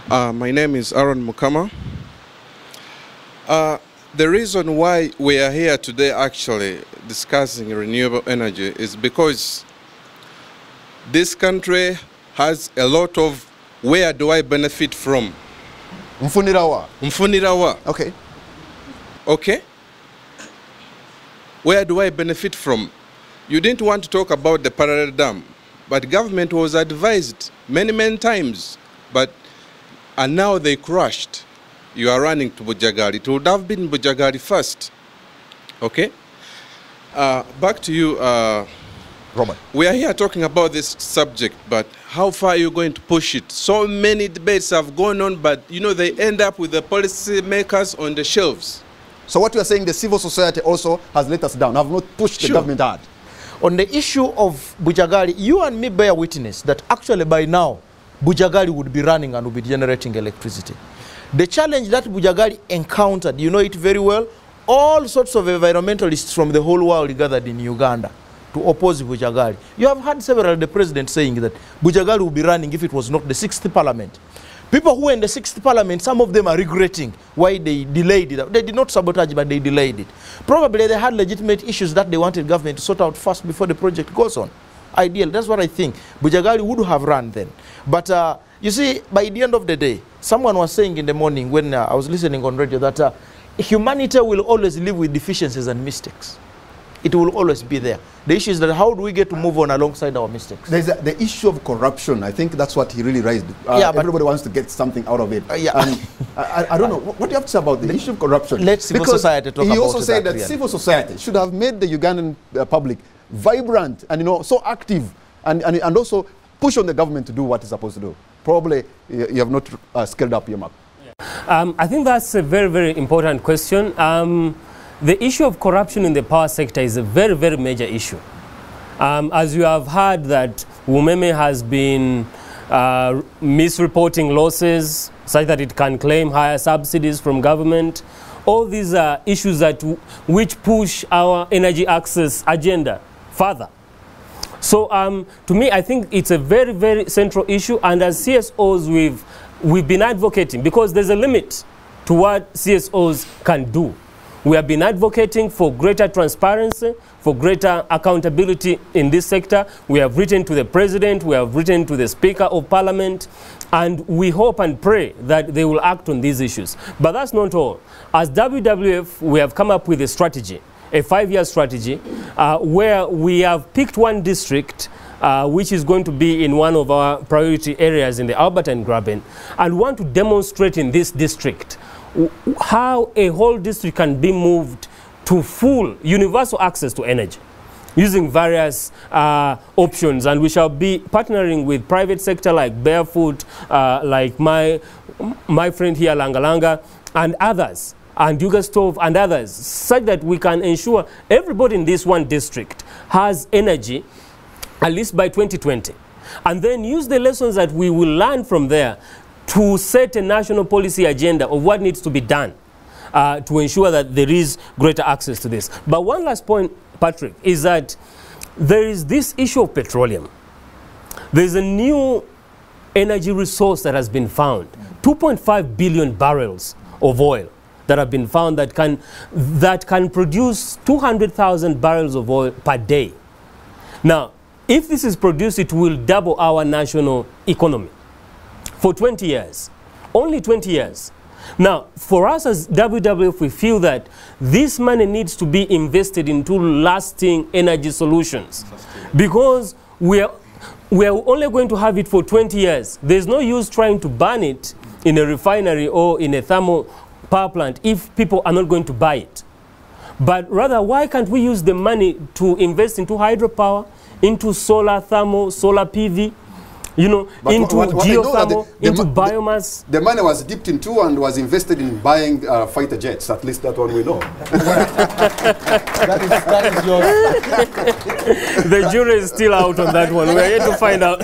My name is Aaron Mukama. The reason why we are here today actually discussing renewable energy is because this country has a lot of where do I benefit from? Mfunirawa. Mfunirawa. Okay. Okay? Where do I benefit from? You didn't want to talk about the parallel dam, but government was advised many times, and now they crashed. You are running to Bujagali. It would have been Bujagali first. Okay? Back to you, Robert. We are here talking about this subject, but how far are you going to push it? So many debates have gone on, but you know, they end up with the policy makers on the shelves. So what you are saying, the civil society also has let us down, have not pushed the government hard. On the issue of Bujagali, you and me bear witness that actually by now, Bujagali would be running and would be generating electricity. The challenge that Bujagali encountered, you know it very well, all sorts of environmentalists from the whole world gathered in Uganda to oppose Bujagali. You have had several of the presidents saying that Bujagali would be running if it was not the 6th parliament. People who were in the 6th parliament, some of them are regretting why they delayed it. They did not sabotage, but they delayed it. Probably they had legitimate issues that they wanted government to sort out first before the project goes on. Ideal, that's what I think. Bujagali would have run then. But you see, by the end of the day, someone was saying in the morning when I was listening on radio that humanity will always live with deficiencies and mistakes. It will always be there. The issue is that how do we get to move on alongside our mistakes? There's the issue of corruption. I think that's what he really raised. Everybody wants to get something out of it. I don't know. What do you have to say about the issue of corruption? Let civil society talk about it. He also said that civil society should have made the Ugandan public vibrant and so active and also push on the government to do what it's supposed to do. Probably you have not scaled up your map. I think that's a very important question. The issue of corruption in the power sector is a very major issue. As you have heard that Umeme has been misreporting losses such that it can claim higher subsidies from government. All these are issues which push our energy access agenda further. So to me, I think it's a very central issue, and as CSOs we've been advocating, because there's a limit to what CSOs can do. We have been advocating for greater transparency, for greater accountability in this sector. We have written to the President, we have written to the Speaker of Parliament, and we hope and pray that they will act on these issues. But that's not all. As WWF, we have come up with a strategy, a 5-year strategy, where we have picked one district which is going to be in one of our priority areas in the Albertine Graben, and want to demonstrate in this district how a whole district can be moved to full universal access to energy using various options. And we shall be partnering with private sector like Barefoot, like my friend here, Langalanga, and others, and Yugostov and others, such that we can ensure everybody in this one district has energy at least by 2020. And then use the lessons that we will learn from there to set a national policy agenda of what needs to be done to ensure that there is greater access to this. But one last point, Patrick, is that there is this issue of petroleum. There is a new energy resource that has been found, 2.5 billion barrels of oil that have been found that can produce 200,000 barrels of oil per day. Now, if this is produced, it will double our national economy for 20 years, only 20 years. Now, for us as WWF, we feel that this money needs to be invested into lasting energy solutions, because we are only going to have it for 20 years. There's no use trying to burn it in a refinery or in a thermal power plant if people are not going to buy it. But rather, why can't we use the money to invest into hydropower, into solar thermal, solar PV, you know, into geothermal, into biomass? The money was dipped into and was invested in buying fighter jets. At least that's what we know. that is yours. The jury is still out on that one. We're yet to find out.